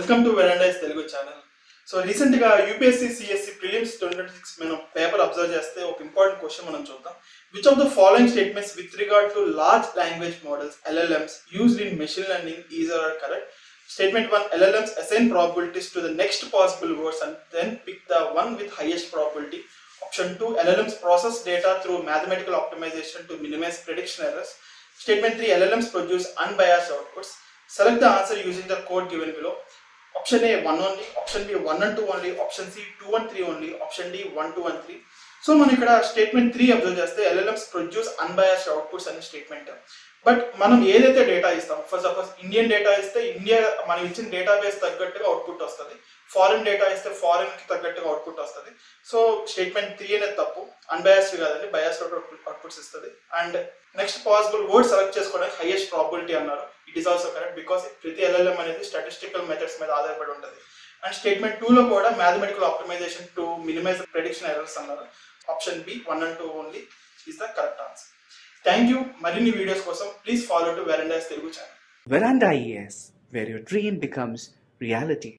Welcome to Veranda IAS Telugu channel. So రీసెంట్గా UPSC CSE prelims 2026 మనం paper observe చేస్తే ఒక ఇంపార్టెంట్ క్వశ్చన్ మనం చూద్దాం. Which of the following statements with regard to large language models LLMs used in machine learning is are correct? Statement 1, LLMs assign probabilities to the next possible words and then pick the one with highest probability. Option 2, LLMs process data through mathematical optimization to minimize prediction errors. Statement 3, LLMs produce unbiased outputs. Select the answer using the code given below. Option A 1 only, option B 1 and 2 only, option C 2 and 3 only, option D 1 2 and 3. So మనం ఇక్కడ statement 3 observe చేస్తే LLMs produce unbiased outputs అనే statement. But మనం ఏదైతే data ఇస్తాం, for suppose Indian data ఇస్తే India మనం ఇచ్చిన డేటాబేస్ తగ్గట్టుగా అవుట్పుట్ వస్తుంది, ఫారిన్ డేటా ఇస్తే ఫారిన్ కి తగ్గట్టుగా అవుట్పుట్ వస్తుంది. సో స్టేట్మెంట్ 3 అనేది తప్పు, అన్బయాస్డ్ కాదండి, బయాస్డ్ అవుట్పుట్స్ ఇస్తుంది. And next possible word select చేసుకోవడానికి హైయెస్ట్ ప్రాబిలిటీ అన్నారు. It is also correct because ప్రతి ఎల్ఎల్ఎం అనేది స్టాటిస్టికల్ మెథడ్స్ మీద ఆధారపడి ఉంటుంది. అండ్ స్టేట్మెంట్ 2లో కూడా mathematical optimisation to minimise prediction errors అన్నారు. Option B 1 and 2 only is the correct answer. Thank you. మరిన్ని వీడియోస్ కోసం please follow to Veranda IAS Telugu channel. Veranda ES, where your dream becomes reality.